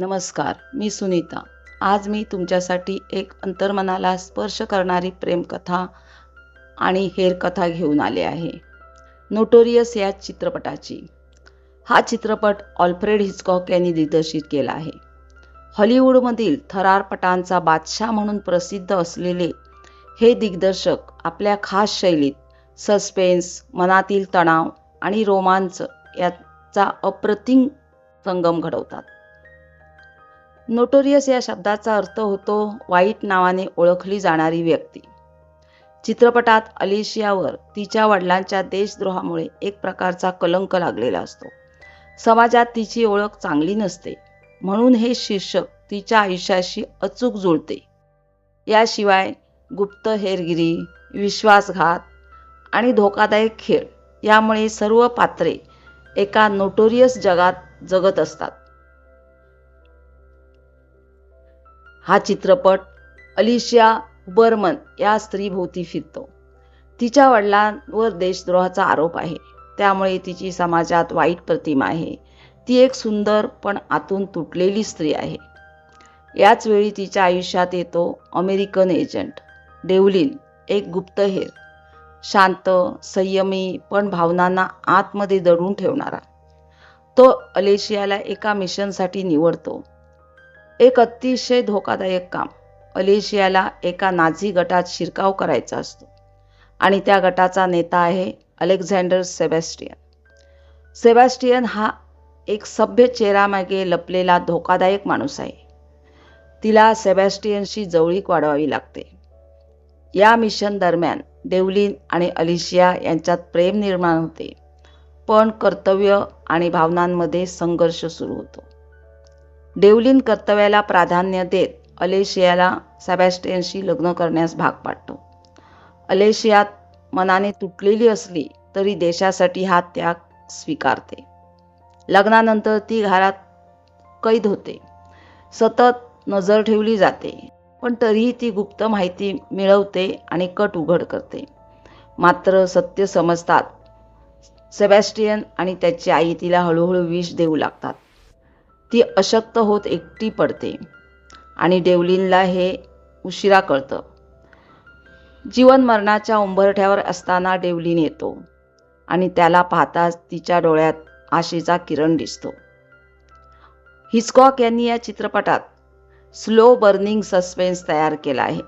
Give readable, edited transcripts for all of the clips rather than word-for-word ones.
नमस्कार, मी सुनीता. आज मी तुमच्यासाठी एक अंतर्मनाला स्पर्श करणारी प्रेमकथा आणि हेरकथा घेऊन आले आहे. नोटोरियस या चित्रपटाची. हा चित्रपट ऑल्फ्रेड हिचकॉक यांनी दिग्दर्शित केला आहे. हॉलिवूडमधील थरारपटांचा बादशाह म्हणून प्रसिद्ध असलेले हे दिग्दर्शक आपल्या खास शैलीत सस्पेन्स, मनातील तणाव आणि रोमांच याचा अप्रतिम संगम घडवतात. नोटोरियस या शब्दाचा अर्थ होतो वाईट नावाने ओळखली जाणारी व्यक्ती. चित्रपटात अलिशियावर तिच्या वडिलांच्या देशद्रोहामुळे एक प्रकारचा कलंक लागलेला असतो. समाजात तिची ओळख चांगली नसते, म्हणून हे शीर्षक तिच्या आयुष्याशी अचूक जुळते. याशिवाय गुप्तहेरगिरी, विश्वासघात आणि धोकादायक खेळ यामुळे सर्व पात्रे एका नोटोरियस जगात जगत असतात. हा चित्रपट अलिशिया हुबरमन या स्त्रीभोवती फिरतो. तिच्या वडिलांवर देशद्रोहाचा आरोप आहे, त्यामुळे तिची समाजात वाईट प्रतिमा आहे. ती एक सुंदर पण आतून तुटलेली स्त्री आहे. याच वेळी तिच्या आयुष्यात येतो अमेरिकन एजंट डेव्हलिन, एक गुप्तहेर, शांत, संयमी पण भावनांना आतमध्ये दडून ठेवणारा. तो अलिशियाला एका मिशनसाठी निवडतो. एक अतिशय धोकादायक काम. अलिशियाला एका नाझी गटात शिरकाव करायचा असतो आणि त्या गटाचा नेता आहे अलेक्झांडर सेबॅस्टियन. सेबॅस्टियन हा एक सभ्य चेहऱ्यामागे लपलेला धोकादायक माणूस आहे. तिला सेबॅस्टियनशी जवळीक वाढवावी लागते. या मिशन दरम्यान डेव्हलिन आणि अलिशिया यांच्यात प्रेम निर्माण होते, पण कर्तव्य आणि भावनांमध्ये संघर्ष सुरू होतो. डेव्हलिन कर्तव्याला प्राधान्य देत अलिशियाला सेबॅस्टियनशी लग्न करण्यास भाग पाडतो. अलिशिया मनाने तुटलेली असली तरी देशासाठी हा त्याग स्वीकारते. लग्नानंतर ती घरात कैद होते. सतत नजर ठेवली जाते, पण तरीही ती गुप्त माहिती मिळवते आणि कट उघड करते. मात्र सत्य समजतात सेबॅस्टियन आणि त्याची आई तिला हळूहळू विष देऊ लागतात. ती अशक्त होत एकटी पडते आणि डेव्हलिनला हे उशिरा कळतं. जीवन मरणाच्या उंबरठ्यावर असताना डेव्हलिन येतो आणि त्याला पाहताच तिच्या डोळ्यात आशेचा किरण दिसतो. हिचकॉक यांनी या चित्रपटात स्लो बर्निंग सस्पेन्स तयार केला आहे.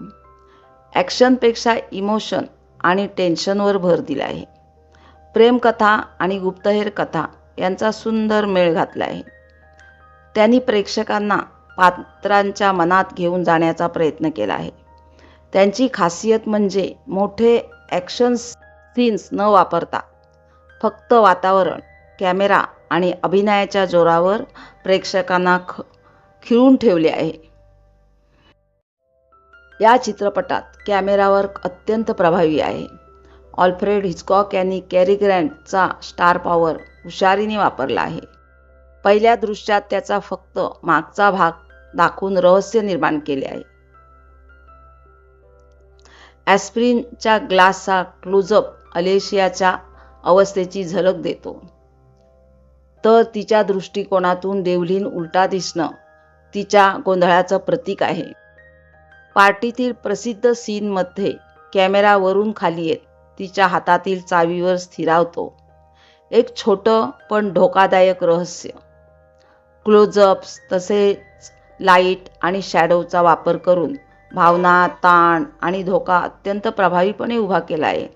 ॲक्शनपेक्षा इमोशन आणि टेन्शनवर भर दिला आहे. प्रेमकथा आणि गुप्तहेर कथा यांचा सुंदर मेळ घातला आहे. त्यांनी प्रेक्षकांना पात्रांच्या मनात घेऊन जाण्याचा प्रयत्न केला आहे. त्यांची खासियत म्हणजे मोठे ॲक्शन सीन्स न वापरता फक्त वातावरण, कॅमेरा आणि अभिनयाच्या जोरावर प्रेक्षकांना खिळून ठेवले आहे. या चित्रपटात कॅमेरा वर्क अत्यंत प्रभावी आहे. ऑल्फ्रेड हिचकॉक यांनी कॅरी ग्रँटचा स्टार पॉवर हुशारीने वापरला आहे. पहिल्या दृश्यात त्याचा फक्त मागचा भाग दाखवून रहस्य निर्माण केले आहे. ॲस्पिरिनच्या ग्लासचा क्लोजअप अलिशियाच्या अवस्थेची झलक देतो, तर तिच्या दृष्टिकोनातून डेव्हलिन उलटा दिसणं तिच्या गोंधळाचं प्रतीक आहे. पार्टीतील प्रसिद्ध सीनमध्ये कॅमेरा वरून खाली येत तिच्या हातातील चावीवर स्थिरावतो. एक छोटं पण धोकादायक रहस्य. क्लोजअप्स तसेच लाईट आणि शॅडोचा वापर करून भावना, ताण आणि धोका अत्यंत प्रभावीपणे उभा केला आहे.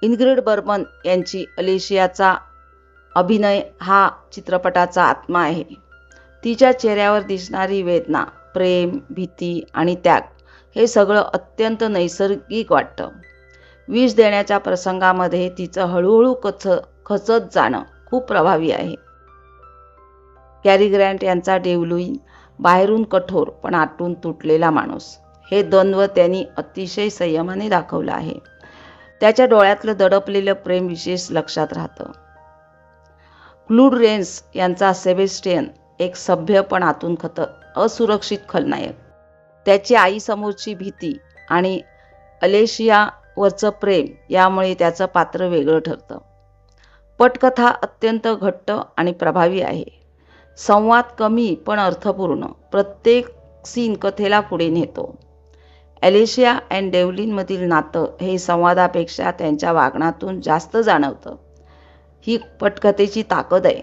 इन्ग्रिड बर्गमन यांची अलिशियाचा अभिनय हा चित्रपटाचा आत्मा आहे. तिच्या चेहऱ्यावर दिसणारी वेदना, प्रेम, भीती आणि त्याग हे सगळं अत्यंत नैसर्गिक वाटतं. विष देण्याच्या प्रसंगामध्ये तिचं हळूहळू खचत जाणं खूप प्रभावी आहे. कॅरी ग्रँट यांचा डेव्हलिन बाहेरून कठोर पण आतून तुटलेला माणूस. हे द्वंद्व त्यांनी अतिशय संयमाने दाखवलं आहे. त्याच्या डोळ्यातलं दडपलेलं प्रेम विशेष लक्षात राहतं. क्लूड रेन्स यांचा सेबॅस्टियन एक सभ्य पण आतून असुरक्षित खलनायक. त्याची आईसमोरची भीती आणि अलिशियावरचं प्रेम यामुळे त्याचं पात्र वेगळं ठरतं. पटकथा अत्यंत घट्ट आणि प्रभावी आहे. संवाद कमी पण अर्थपूर्ण, प्रत्येक सीन कथेला पुढे नेतो. ॲलिशिया अँड डेव्हलिनमधील नातं हे संवादापेक्षा त्यांच्या वागण्यातून जास्त जाणवतं. ही पटकथेची ताकद आहे.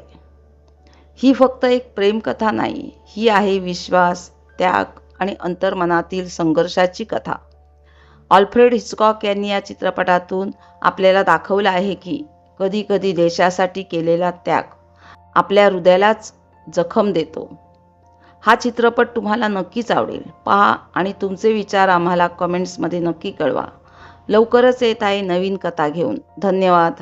ही फक्त एक प्रेमकथा नाही, ही आहे विश्वास, त्याग आणि अंतर्मनातील संघर्षाची कथा. ऑल्फ्रेड हिचकॉक यांनी या चित्रपटातून आपल्याला दाखवलं आहे की कधीकधी देशासाठी केलेला त्याग आपल्या हृदयालाच जखम देतो. हा चित्रपट तुम्हाला नक्कीच आवडेल. पहा आणि तुमचे विचार आम्हाला कमेंट्समध्ये नक्की कळवा. लवकरच येत आहे नवीन कथा घेऊन. धन्यवाद.